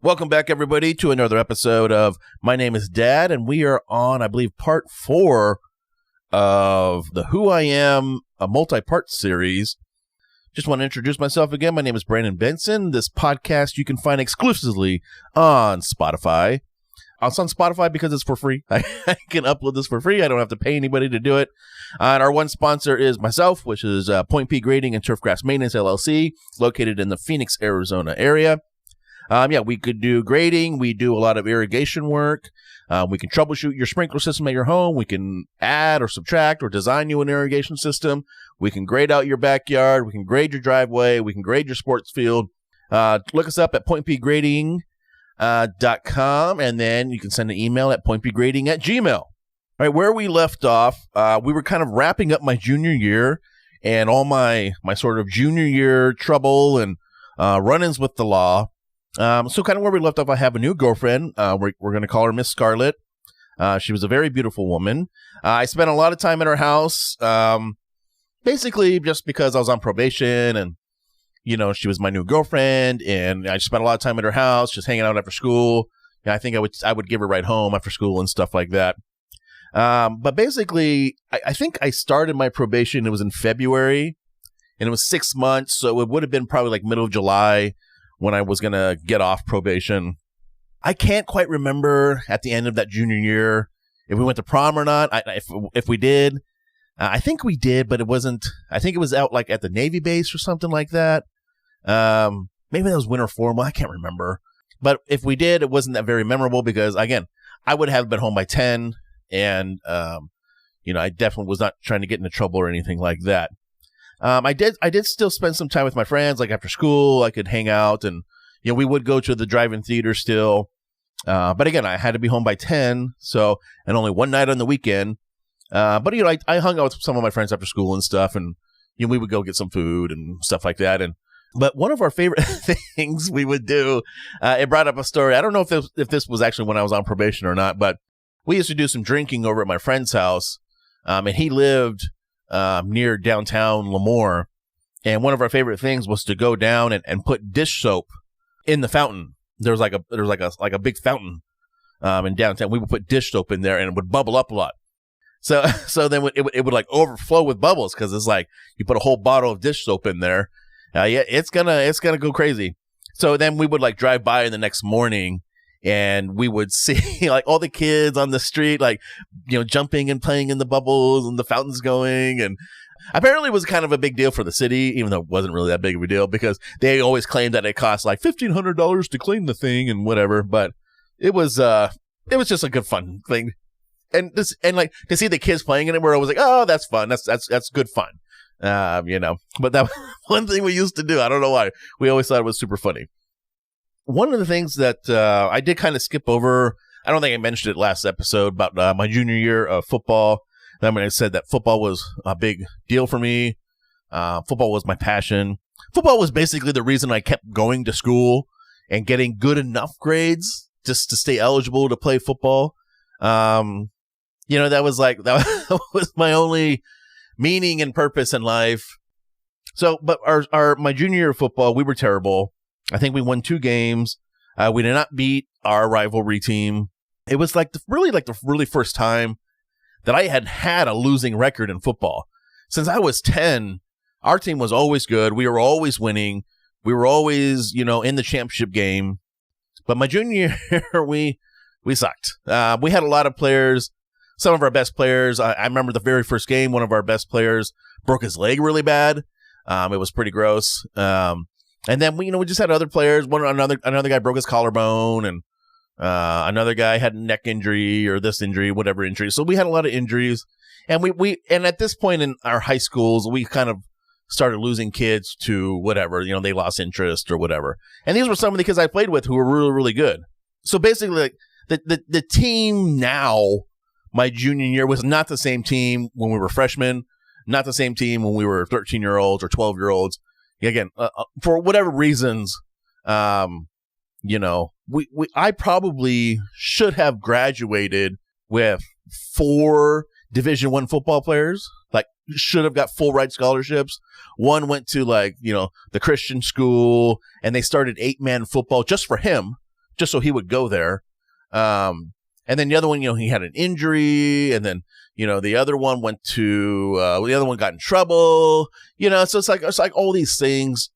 Welcome back, everybody, to another episode of My Name is Dad, and we are on, I believe, part 4 of the Who I Am, a multi-part series. Just want to introduce myself again. My name is Brandon Benson. This podcast you can find exclusively on Spotify. It's on Spotify because it's for free. I can upload this for free. I don't have to pay anybody to do it. And our one sponsor is myself, which is Point P Grading and Turfgrass Maintenance, LLC, located in the Phoenix, Arizona area. We could do grading. We do a lot of irrigation work. We can troubleshoot your sprinkler system at your home. We can add or subtract or design you an irrigation system. We can grade out your backyard. We can grade your driveway. We can grade your sports field. Look us up at pointpgrading.com, and then you can send an email at pointpgrading@gmail.com. All right, where we left off, we were kind of wrapping up my junior year and all my sort of junior year trouble and run-ins with the law. So kind of where we left off, I have a new girlfriend. We're going to call her Miss Scarlett. She was a very beautiful woman. I spent a lot of time at her house, basically just because I was on probation and, you know, she was my new girlfriend, and I spent a lot of time at her house, just hanging out after school. I think I would give her a ride home after school and stuff like that. But basically, I think I started my probation. It was in February, and it was 6 months. So it would have been probably like middle of July when I was going to get off probation. I can't quite remember at the end of that junior year if we went to prom or not. If we did, I think we did, but it wasn't. I think it was out like at the Navy base or something like that. Maybe that was winter formal. I can't remember. But if we did, it wasn't that very memorable because, again, I would have been home by 10, and I definitely was not trying to get into trouble or anything like that. I did still spend some time with my friends, like after school. I could hang out, and we would go to the drive-in theater still. But again, I had to be home by 10, and only one night on the weekend. But I hung out with some of my friends after school and stuff, and we would go get some food and stuff like that. But one of our favorite things we would do, it brought up a story. I don't know if this was actually when I was on probation or not, but we used to do some drinking over at my friend's house, and he lived near downtown Lemoore, and one of our favorite things was to go down and put dish soap in the fountain. There was like a big fountain in downtown. We would put dish soap in there, and it would bubble up a lot. So then it would like overflow with bubbles because it's like you put a whole bottle of dish soap in there. It's gonna go crazy. So then we would like drive by the next morning, and we would see like all the kids on the street, like, jumping and playing in the bubbles and the fountains going. And apparently it was kind of a big deal for the city, even though it wasn't really that big of a deal because they always claimed that it cost like $1,500 to clean the thing and whatever. But it was just a good fun thing. And like to see the kids playing in it, where I was like, oh, that's fun. That's good fun. But that one thing we used to do, I don't know why, we always thought it was super funny. One of the things that I did kind of skip over, I don't think I mentioned it last episode, about my junior year of football. I said that football was a big deal for me. Football was my passion. Football was basically the reason I kept going to school and getting good enough grades just to stay eligible to play football. That was my only meaning and purpose in life. So, but my junior year of football, we were terrible. I think we won 2 games. We did not beat our rivalry team. It was the really first time that I had a losing record in football. Since I was 10, our team was always good. We were always winning. We were always, in the championship game. But my junior year, we sucked. We had a lot of players. Some of our best players. I remember the very first game, one of our best players broke his leg really bad. It was pretty gross. And then we just had other players. Another guy broke his collarbone, and another guy had a neck injury or this injury, whatever injury. So we had a lot of injuries, and and at this point in our high schools, we kind of started losing kids to whatever, they lost interest or whatever. And these were some of the kids I played with who were really, really good. So basically, the team now, my junior year, was not the same team when we were freshmen, not the same team when we were 13-year-olds or 12-year-olds. Again, for whatever reasons, I probably should have graduated with 4 Division I football players. Like, should have got full ride scholarships. One went to the Christian school, and they started 8-man football just for him, just so he would go there. And then the other one, he had an injury, and then, the other one the other one got in trouble, so it's like all these things,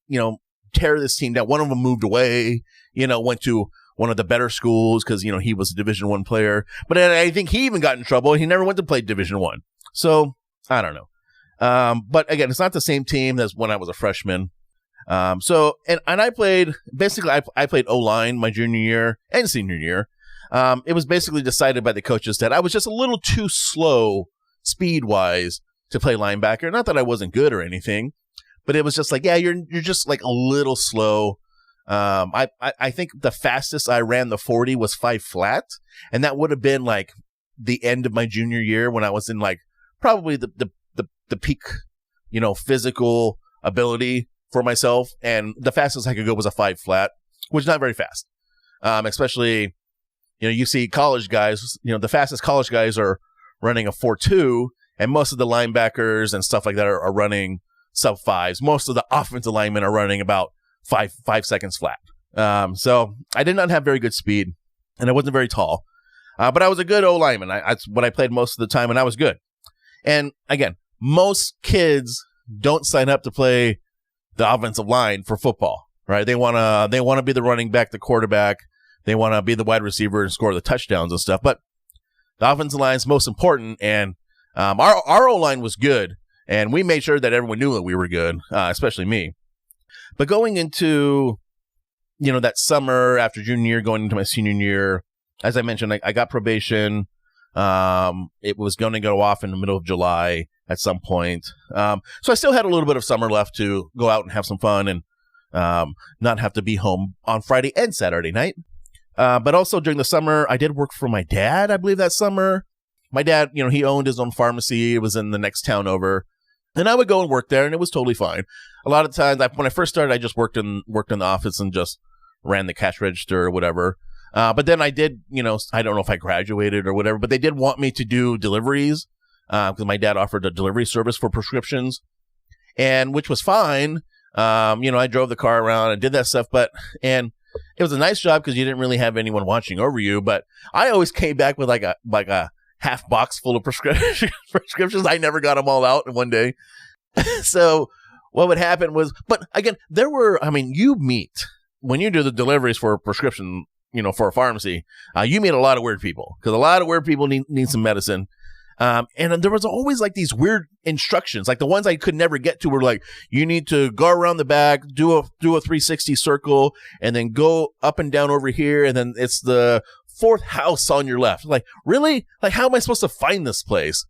tear this team down. One of them moved away, went to one of the better schools because, he was a Division I player. But I think he even got in trouble. He never went to play Division I. So I don't know. But again, it's not the same team as when I was a freshman. And I played, basically, I played O-line my junior year and senior year. It was basically decided by the coaches that I was just a little too slow speed-wise to play linebacker. Not that I wasn't good or anything, but it was just like, yeah, you're just like a little slow. I think the fastest I ran the 40 was 5 flat, and that would have been like the end of my junior year when I was in like probably the peak, physical ability for myself, and the fastest I could go was a 5 flat, which is not very fast, especially. You see college guys, the fastest college guys are running a 4.2, and most of the linebackers and stuff like that are running sub 5s. Most of the offensive linemen are running about 5 seconds flat. So I did not have very good speed, and I wasn't very tall. But I was a good O lineman. That's what I played most of the time, and I was good. And again, most kids don't sign up to play the offensive line for football, right? They want to be the running back, the quarterback. They want to be the wide receiver and score the touchdowns and stuff. But the offensive line is most important. And our O-line was good. And we made sure that everyone knew that we were good, especially me. But going into, that summer after junior year, going into my senior year, as I mentioned, I got probation. It was going to go off in the middle of July at some point. So I still had a little bit of summer left to go out and have some fun and not have to be home on Friday and Saturday night. But also during the summer, I did work for my dad, I believe, that summer. My dad, he owned his own pharmacy. It was in the next town over. And I would go and work there, and it was totally fine. A lot of times, when I first started, I just worked in the office and just ran the cash register or whatever. But then I did, I don't know if I graduated or whatever, but they did want me to do deliveries because my dad offered a delivery service for prescriptions, and which was fine. I drove the car around and did that stuff, and it was a nice job because you didn't really have anyone watching over you. But I always came back with like a half box full of prescriptions. I never got them all out in one day. So what would happen was, but again, you meet when you do the deliveries for a prescription, for a pharmacy, you meet a lot of weird people because a lot of weird people need some medicine. And there was always like these weird instructions, like the ones I could never get to were like, you need to go around the back, do a 360 circle, and then go up and down over here. And then it's the 4th house on your left. Like, really? Like, how am I supposed to find this place?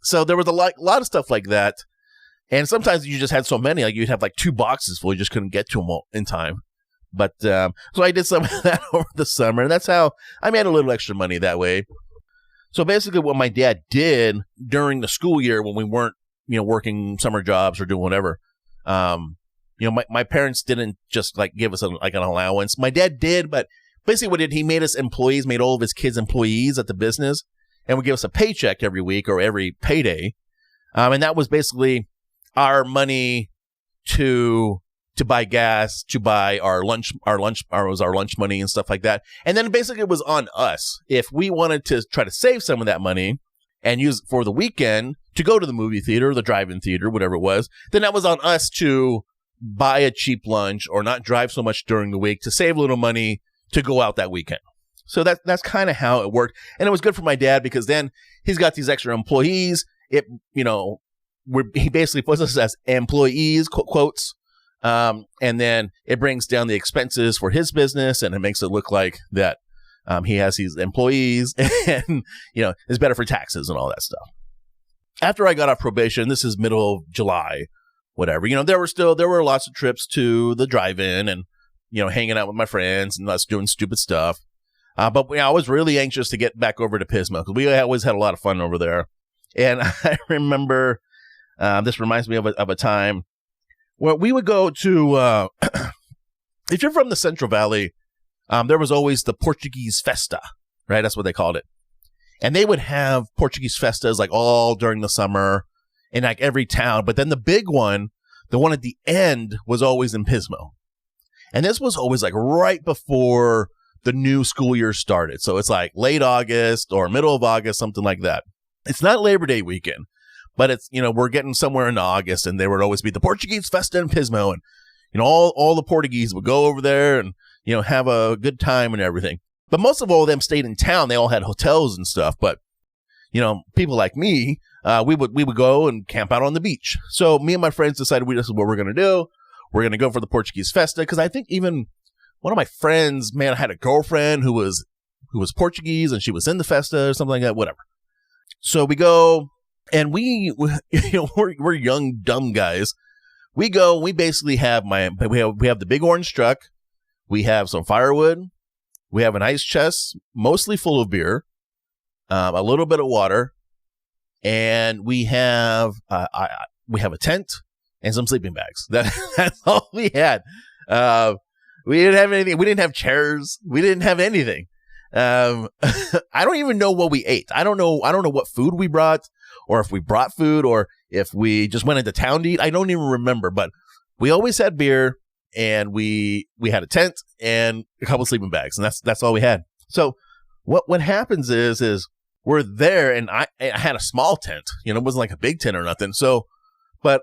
So there was a lot of stuff like that. And sometimes you just had so many, like you'd have like 2 boxes full. You just couldn't get to them all in time. But, so I did some of that over the summer, and that's how I made a little extra money that way. So basically what my dad did during the school year when we weren't, working summer jobs or doing whatever, my parents didn't just like give us an allowance. My dad did, but basically what he made us employees, made all of his kids employees at the business, and would give us a paycheck every week or every payday. And that was basically our money to buy gas, to buy our lunch money and stuff like that. And then basically it was on us. If we wanted to try to save some of that money and use it for the weekend to go to the movie theater, the drive-in theater, whatever it was, then that was on us to buy a cheap lunch or not drive so much during the week to save a little money to go out that weekend. So that's kind of how it worked. And it was good for my dad because then he's got these extra employees. He basically puts us as employees, quotes. And then it brings down the expenses for his business, and it makes it look like that he has these employees and, it's better for taxes and all that stuff. After I got off probation, this is middle of July, whatever, there were lots of trips to the drive-in and, hanging out with my friends and us doing stupid stuff. But I was really anxious to get back over to Pismo because we always had a lot of fun over there. And I remember, this reminds me of a time where we would go to, if you're from the Central Valley, there was always the Portuguese Festa, right? That's what they called it. And they would have Portuguese Festas like all during the summer in like every town. But then the big one, the one at the end, was always in Pismo. And this was always like right before the new school year started. So it's like late August or middle of August, something like that. It's not Labor Day weekend, but it's, we're getting somewhere in August, and there would always be the Portuguese Festa in Pismo, and, all the Portuguese would go over there and, have a good time and everything. But most of all of them stayed in town. They all had hotels and stuff. But, people like me, we would go and camp out on the beach. So me and my friends decided this is what we're going to do. We're going to go for the Portuguese Festa, because I think even one of my friends, man, had a girlfriend who was Portuguese, and she was in the Festa or something like that, whatever. So we go, and we're young, dumb guys. We go, we basically have we have the big orange truck. We have some firewood. We have an ice chest, mostly full of beer, a little bit of water, and we have a tent and some sleeping bags. That's all we had. We didn't have anything. We didn't have chairs. We didn't have anything. I don't even know what we ate. I don't know what food we brought, or if we brought food, or if we just went into town to eat. I don't even remember, but we always had beer, and we had a tent and a couple sleeping bags, and that's all we had. So what happens is we're there, and I had a small tent. It wasn't like a big tent or nothing. So, but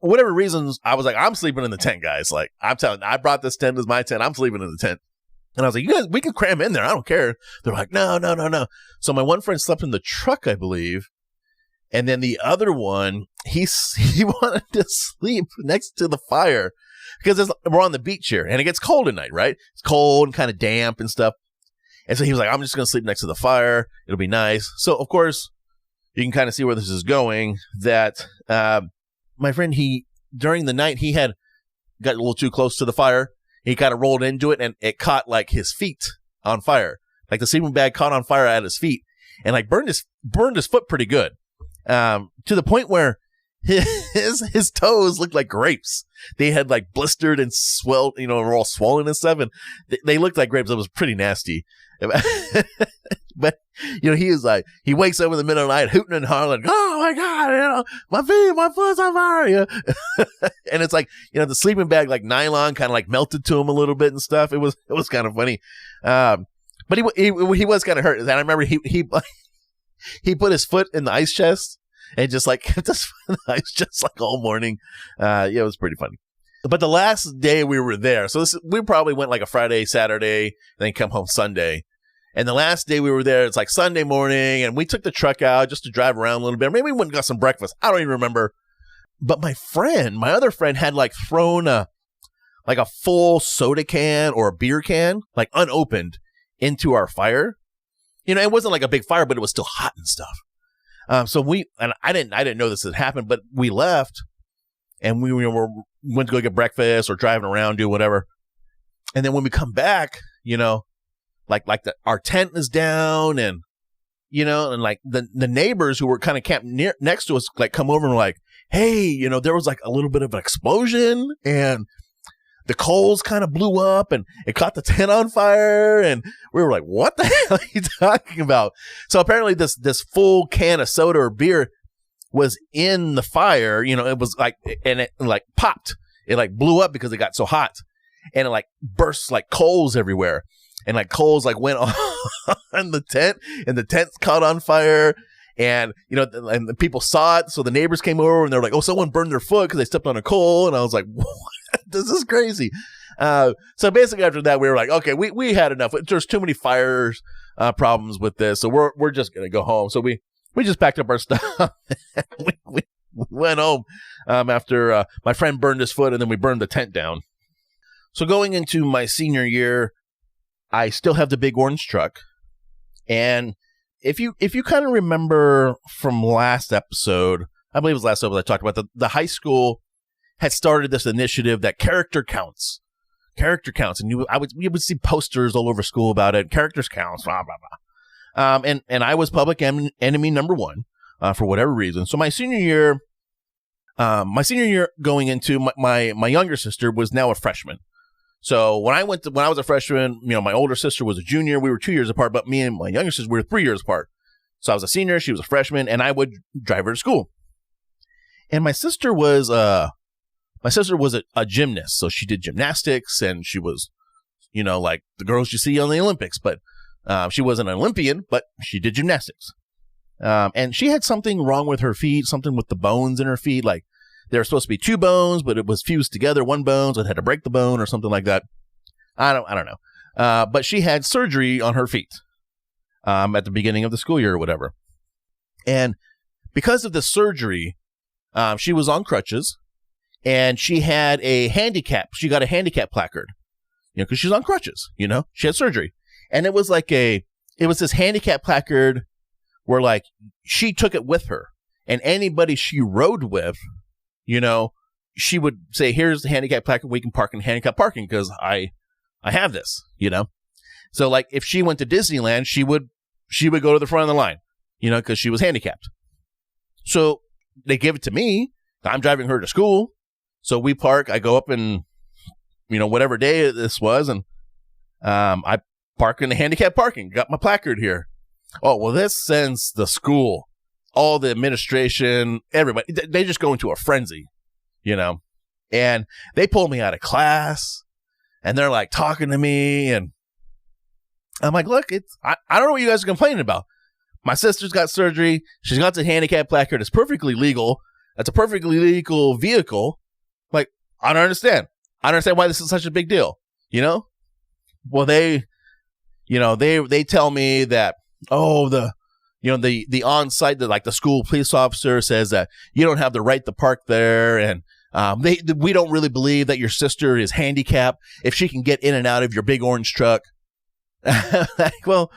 for whatever reasons, I was like, I'm sleeping in the tent, guys. Like, I'm telling you, I brought this tent as my tent. I'm sleeping in the tent. And I was like, you guys, we can cram in there. I don't care. They're like, no. So my one friend slept in the truck, I believe. And then the other one, he wanted to sleep next to the fire, because we're on the beach here, and it gets cold at night, right? It's cold and kind of damp and stuff. And so he was like, I'm just going to sleep next to the fire. It'll be nice. So, of course, you can kind of see where this is going, that my friend, during the night, he had got a little too close to the fire. He kind of rolled into it, and it caught like his feet on fire. Like the sleeping bag caught on fire at his feet, and like burned his foot pretty good. To the point where his toes looked like grapes. They had like blistered and swelled, were all swollen and stuff, and they looked like grapes. It was pretty nasty. But he was like, he wakes up in the middle of the night hooting and hollering, oh my God, my foot's on fire. And it's like, the sleeping bag, like nylon, kind of like melted to him a little bit and stuff. It was kind of funny. But he was kind of hurt. And I remember he put his foot in the ice chest and just like kept his foot in the ice chest like all morning. It was pretty funny. But the last day we were there, so we probably went like a Friday, Saturday, then come home Sunday. And the last day we were there, it's like Sunday morning, and we took the truck out just to drive around a little bit. Maybe we went and got some breakfast. I don't even remember. But my other friend had like thrown a full soda can or a beer can, like unopened, into our fire. It wasn't like a big fire, but it was still hot and stuff. So I didn't know this had happened, but we left, and we went to go get breakfast or driving around, do whatever. And then when we come back, our tent is down, and and like the neighbors who were kind of camped next to us, like come over and were like, hey, there was like a little bit of an explosion, and the coals kind of blew up, and it caught the tent on fire, and we were like, what the hell are you talking about? So apparently this full can of soda or beer was in the fire. It was like, and it like popped. It like blew up because it got so hot, and it like burst like coals everywhere. And like coals like went on the tent, and the tent caught on fire, and and the people saw it, so the neighbors came over and they're like, "Oh, someone burned their foot because they stepped on a coal." And I was like, "What? This is crazy." So basically, after that, we were like, "Okay, we had enough. There's too many fires problems with this, so we're just gonna go home." So we just packed up our stuff. we went home after my friend burned his foot, and then we burned the tent down. So going into my senior year, I still have the big orange truck. And if you kind of remember from last episode, I believe it was last episode I talked about the high school had started this initiative that character counts. And you would see posters all over school about it. Characters counts, blah, blah, blah. And I was public enemy number one for whatever reason. So my senior year going into my younger sister was now a freshman. So when I was a freshman, my older sister was a junior. We were 2 years apart, but me and my younger sister, we were 3 years apart. So I was a senior, she was a freshman, and I would drive her to school. And my sister was a gymnast. So she did gymnastics, and she was like the girls you see on the Olympics. But she wasn't an Olympian, but she did gymnastics. And she had something wrong with her feet, something with the bones in her feet. Like there were supposed to be two bones, but it was fused together, one bone, so it had to break the bone or something like that. I don't know. But she had surgery on her feet at the beginning of the school year or whatever. And because of the surgery, she was on crutches, and she had a handicap. She got a handicap placard, because she's on crutches, she had surgery. And it was this handicap placard where like she took it with her, and anybody she rode with, she would say, here's the handicap placard. We can park in handicap parking because I have this, So like if she went to Disneyland, she would go to the front of the line, because she was handicapped. So they give it to me. I'm driving her to school. So we park. I go up and, whatever day this was. And I park in the handicap parking. Got my placard here. Oh, well, this sends the school, all the administration, everybody. They just go into a frenzy, and they pull me out of class, and they're like talking to me. And I'm like, look, I don't know what you guys are complaining about. My sister's got surgery. She's got the handicap placard. It's perfectly legal. That's a perfectly legal vehicle. Like, I don't understand. I don't understand why this is such a big deal. Well, they tell me that, the on-site, like the school police officer says that you don't have the right to park there. And we don't really believe that your sister is handicapped if she can get in and out of your big orange truck. Like, well,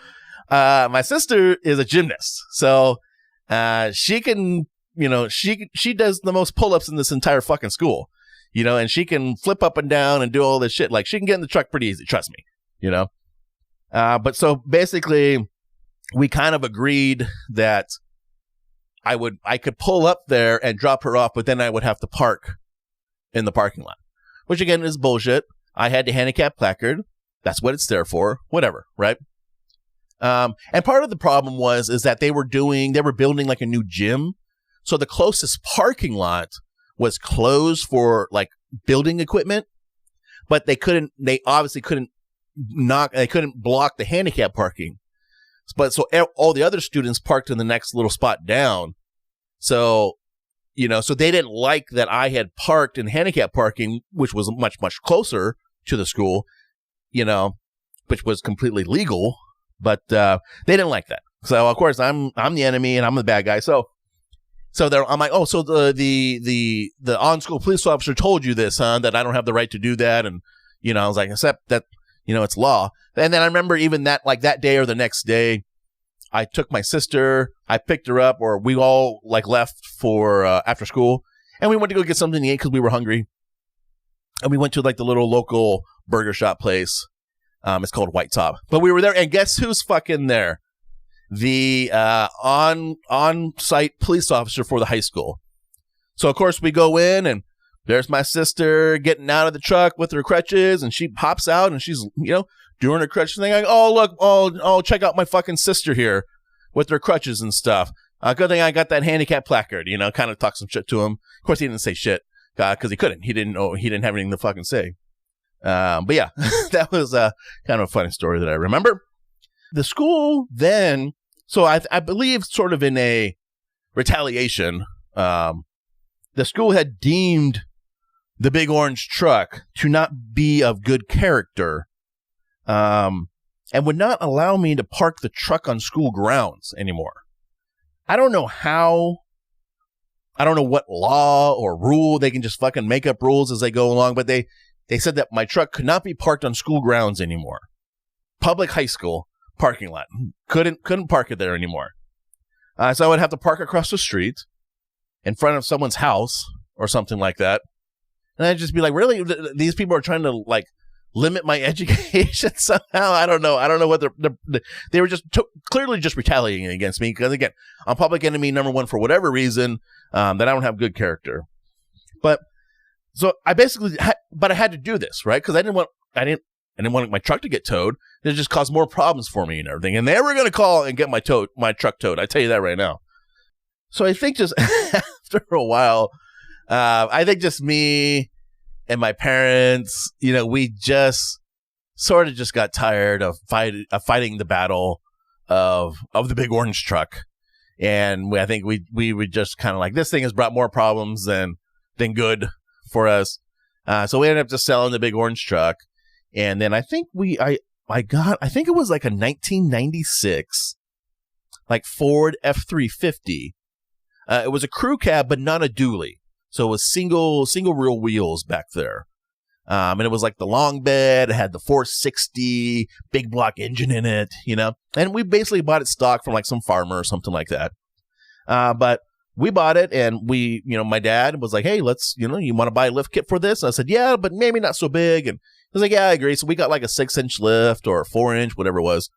my sister is a gymnast, so she can, she does the most pull-ups in this entire fucking school, and she can flip up and down and do all this shit. Like, she can get in the truck pretty easy, trust me, But so basically, we kind of agreed that I could pull up there and drop her off, but then I would have to park in the parking lot, which again is bullshit. I had the handicap placard. That's what it's there for. Whatever, right? And part of the problem is that they were building like a new gym. So the closest parking lot was closed for like building equipment, but they obviously couldn't block the handicap parking. But so all the other students parked in the next little spot down. So, so they didn't like that I had parked in handicap parking, which was much, much closer to the school, which was completely legal. But they didn't like that. So of course I'm the enemy and I'm the bad guy. So I'm like, oh, so the on-school police officer told you this, huh? That I don't have the right to do that. And I was like, except that it's law. And then I remember even that day or the next day, I took my sister, I picked her up, or we all like left for after school, and we went to go get something to eat because we were hungry. And we went to like the little local burger shop place. It's called White Top. But we were there, and guess who's fucking there? The on-site police officer for the high school. So, of course, we go in, and there's my sister getting out of the truck with her crutches, and she pops out, and she's, doing her crutch thing. Like, oh, look, oh, check out my fucking sister here with her crutches and stuff. Good thing I got that handicap placard, kind of talk some shit to him. Of course, he didn't say shit because he couldn't. He didn't have anything to fucking say. But yeah, that was kind of a funny story that I remember. The school then, so I believe sort of in a retaliation, the school had deemed the big orange truck to not be of good character, and would not allow me to park the truck on school grounds anymore. I don't know how. I don't know what law or rule. They can just fucking make up rules as they go along, but they said that my truck could not be parked on school grounds anymore. Public high school parking lot. Couldn't park it there anymore. So I would have to park across the street in front of someone's house or something like that. And I'd just be like, really? These people are trying to like limit my education somehow? I don't know. I don't know what they were just clearly just retaliating against me. Because again, I'm public enemy number one for whatever reason, that I don't have good character. But so I basically but I had to do this, right? Because I didn't want my truck to get towed. It just caused more problems for me and everything. And they were going to call and get my truck towed. I tell you that right now. So I think just after a while, I think just me and my parents, we just sort of just got tired of fighting the battle of the big orange truck. And I think we would just kind of like, this thing has brought more problems than good for us. So we ended up just selling the big orange truck. And then I think I think it was like a 1996, like Ford F-350. It was a crew cab, but not a dually. So it was single real wheels back there. And it was like the long bed. It had the 460 big block engine in it, and we basically bought it stock from like some farmer or something like that. But we bought it, and we, my dad was like, hey, let's, you want to buy a lift kit for this? And I said, yeah, but maybe not so big. And he was like, yeah, I agree. So we got like a 6-inch lift or a 4-inch, whatever it was.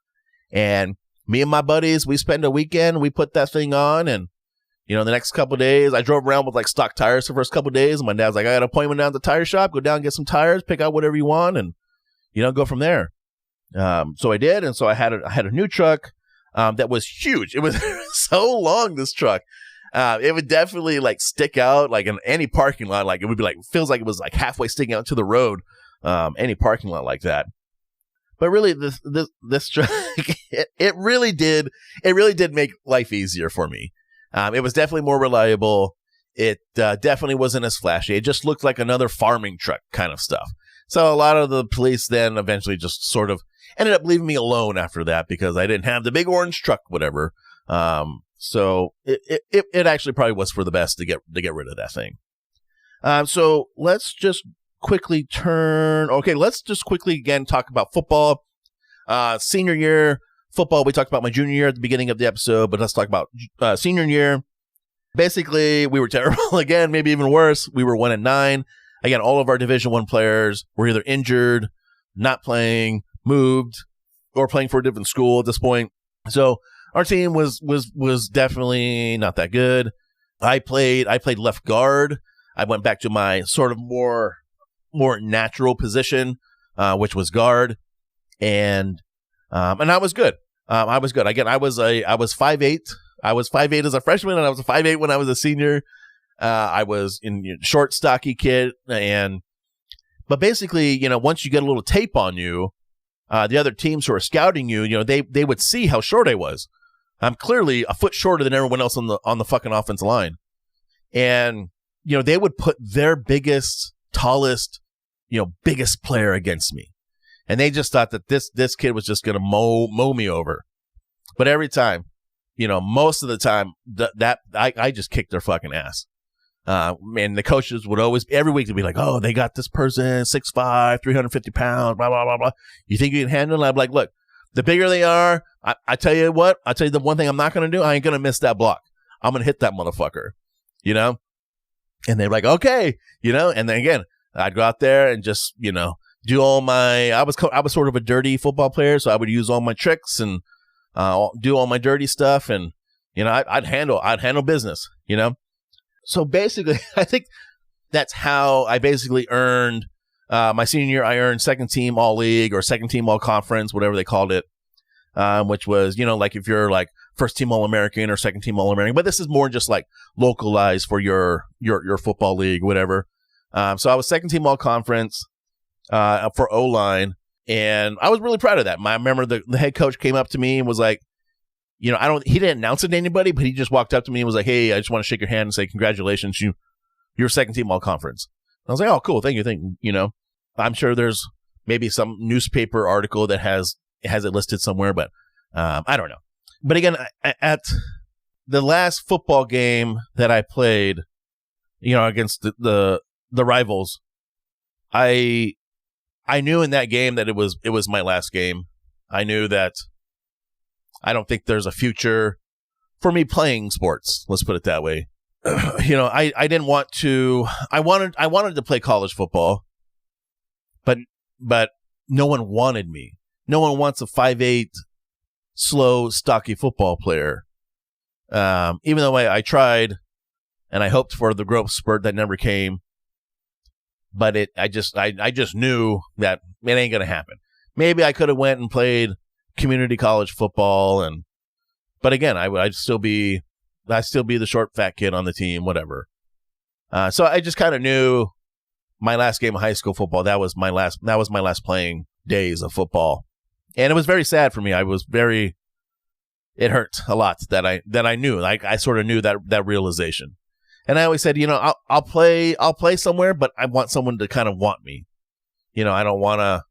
And me and my buddies, we spent a weekend, we put that thing on, and the next couple of days, I drove around with like stock tires the first couple of days. And my dad's like, I got an appointment down at the tire shop. Go down and get some tires, pick out whatever you want, and, go from there. So I did. And so I had a new truck that was huge. It was so long, this truck. It would definitely like stick out like in any parking lot. Like it would be like, feels like it was like halfway sticking out to the road, any parking lot like that. But really, this truck, it really did make life easier for me. It was definitely more reliable. It definitely wasn't as flashy. It just looked like another farming truck kind of stuff. So a lot of the police then eventually just sort of ended up leaving me alone after that because I didn't have the big orange truck, whatever. So it actually probably was for the best to get rid of that thing. So let's just quickly let's just quickly again talk about football. Senior year football, we talked about my junior year at the beginning of the episode, but let's talk about senior year. Basically, we were terrible again, maybe even worse. We were 1-9. Again, all of our Division I players were either injured, not playing, moved, or playing for a different school at this point. So our team was definitely not that good. I played left guard. I went back to my sort of more natural position, which was guard, and I was good. Again, I was 5'8". I was 5'8" as a freshman, and I was 5'8" when I was a senior. I was in short, stocky kid, but basically, once you get a little tape on you, the other teams who are scouting you, they would see how short I was. I'm clearly a foot shorter than everyone else on the fucking offensive line, and they would put their biggest, tallest, biggest player against me. And they just thought that this kid was just going to mow me over. But every time, most of the time, I just kicked their fucking ass. And the coaches would always, every week, they'd be like, oh, they got this person, 6'5", 350 pounds, blah, blah, blah, blah. You think you can handle it? I'm like, look, the bigger they are, I tell you what, the one thing I'm not going to do, I ain't going to miss that block. I'm going to hit that motherfucker, And they're like, okay, and then again, I'd go out there and just, do all my, I was sort of a dirty football player, so I would use all my tricks and do all my dirty stuff, and I'd handle business, So basically, I think that's how I basically earned my senior year. I earned second team all league or second team all conference, whatever they called it, which was like if you're like first team all American or second team all American, but this is more just like localized for your football league, whatever. So I was second team all conference. For O-line, and I was really proud of that. I remember the head coach came up to me and was like, he didn't announce it to anybody, but he just walked up to me and was like, hey, I just want to shake your hand and say congratulations, you're second team all conference. I was like, oh, cool, thank you. I'm sure there's maybe some newspaper article that has it listed somewhere, but I don't know. But again, at the last football game that I played, against the rivals, I knew in that game that it was my last game. I knew that I don't think there's a future for me playing sports. Let's put it that way. I didn't want to. I wanted to play college football, but no one wanted me. No one wants a 5'8", slow, stocky football player. Even though I tried, and I hoped for the growth spurt that never came. But I just knew that it ain't gonna happen. Maybe I could have went and played community college football, but again, I'd still be the short fat kid on the team, whatever. So I just kind of knew my last game of high school football. That was my last playing days of football. And it was very sad for me. It hurt a lot that I knew. Like, I sort of knew that realization. And I always said, I'll play somewhere, but I want someone to kind of want me. I don't want to.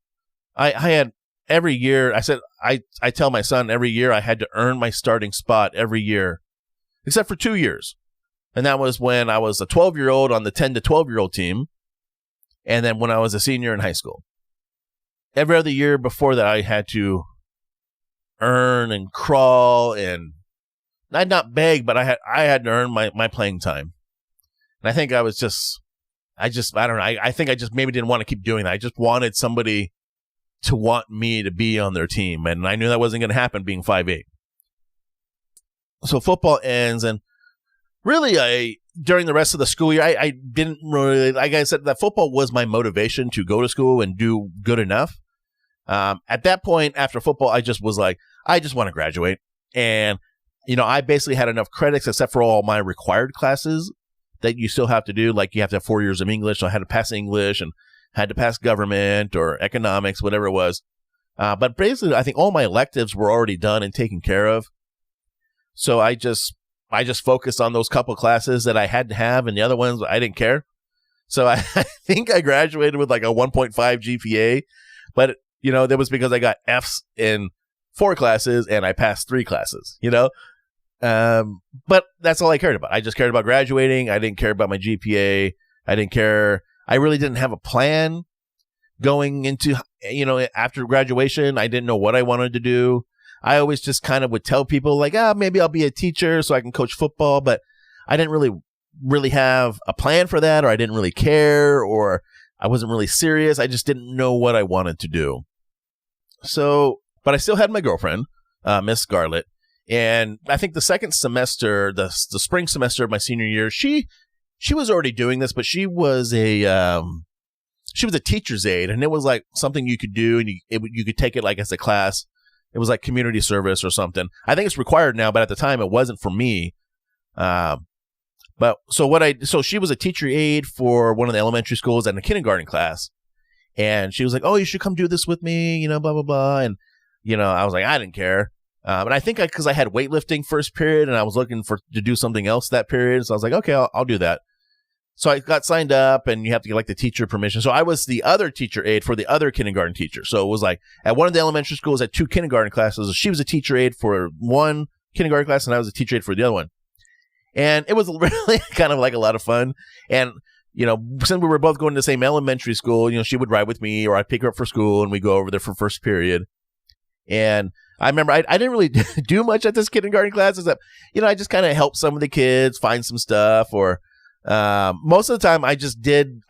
I had every year. I said I tell my son every year I had to earn my starting spot every year, except for 2 years, and that was when I was a 12-year-old on the 10 to 12-year-old team, and then when I was a senior in high school. Every other year before that, I had to earn and crawl, and I'd not beg, but I had to earn my playing time. And I think I don't know. I think I just maybe didn't want to keep doing that. I just wanted somebody to want me to be on their team. And I knew that wasn't going to happen being 5'8". So football ends. And really, during the rest of the school year, I didn't really, like I said, that football was my motivation to go to school and do good enough. At that point, after football, I just was like, I just want to graduate. And, I basically had enough credits except for all my required classes that you still have to do. Like, you have to have 4 years of English. So I had to pass English and had to pass government or economics, whatever it was. But basically, I think all my electives were already done and taken care of. So I just focused on those couple classes that I had to have, and the other ones I didn't care. So I think I graduated with like a 1.5 GPA, but that was because I got Fs in 4 classes and I passed 3 classes. But that's all I cared about. I just cared about graduating. I didn't care about my GPA. I didn't care. I really didn't have a plan going into, after graduation. I didn't know what I wanted to do. I always just kind of would tell people like, maybe I'll be a teacher so I can coach football. But I didn't really have a plan for that, or I didn't really care, or I wasn't really serious. I just didn't know what I wanted to do. So, but I still had my girlfriend, Miss Scarlett. And I think the second semester, the spring semester of my senior year, she was already doing this, but she was a teacher's aide, and it was like something you could do, and you could take it like as a class. It was like community service or something. I think it's required now, but at the time it wasn't for me. So she was a teacher aide for one of the elementary schools and a kindergarten class, and she was like, "Oh, you should come do this with me," blah blah blah, and I was like, I didn't care. And I think because I had weightlifting first period and I was looking to do something else that period. So I was like, okay, I'll do that. So I got signed up, and you have to get like the teacher permission. So I was the other teacher aide for the other kindergarten teacher. So it was like at one of the elementary schools at 2 kindergarten classes, she was a teacher aide for one kindergarten class and I was a teacher aide for the other one. And it was really kind of like a lot of fun. And, since we were both going to the same elementary school, she would ride with me, or I'd pick her up for school and we'd go over there for first period. And I remember I didn't really do much at this kindergarten class, except, I just kind of helped some of the kids find some stuff, or most of the time I just did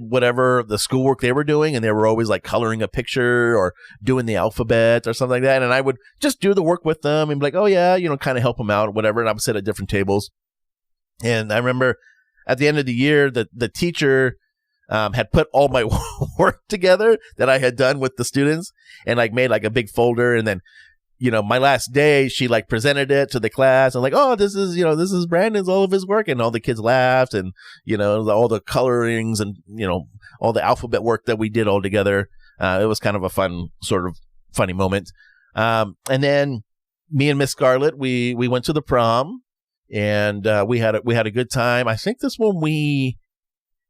whatever the schoolwork they were doing, and they were always like coloring a picture or doing the alphabet or something like that. And I would just do the work with them and be like, oh yeah, kind of help them out or whatever. And I would sit at different tables. And I remember at the end of the year that the teacher had put all my work together that I had done with the students, and like made like a big folder. And then, my last day, she like presented it to the class and like, oh, this is Brandon's, all of his work. And all the kids laughed, and, all the colorings and, all the alphabet work that we did all together. It was kind of a fun, sort of funny moment. And then me and Miss Scarlett, we went to the prom, and we had a good time. I think this one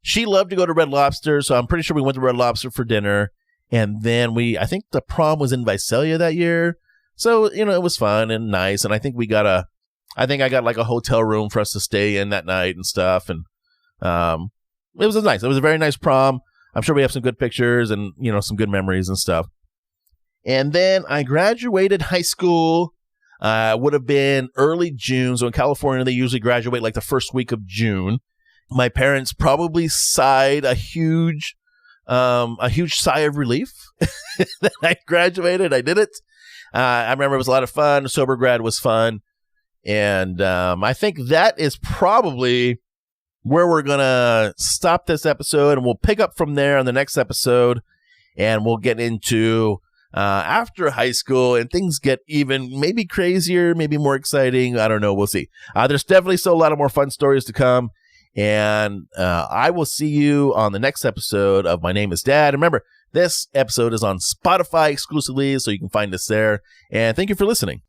she loved to go to Red Lobster, so I'm pretty sure we went to Red Lobster for dinner. And then I think the prom was in Visalia that year. So, it was fun and nice. And I think I got like a hotel room for us to stay in that night and stuff. And it was nice. It was a very nice prom. I'm sure we have some good pictures and, some good memories and stuff. And then I graduated high school. Would have been early June. So in California, they usually graduate like the first week of June. My parents probably sighed a huge sigh of relief that I graduated. I did it. I remember it was a lot of fun. Sober grad was fun. And I think that is probably where we're going to stop this episode. And we'll pick up from there on the next episode. And we'll get into after high school, and things get even maybe crazier, maybe more exciting. I don't know. We'll see. There's definitely still a lot of more fun stories to come. And I will see you on the next episode of My Name is Dad. And remember, This episode is on Spotify exclusively, so you can find us there. And thank you for listening.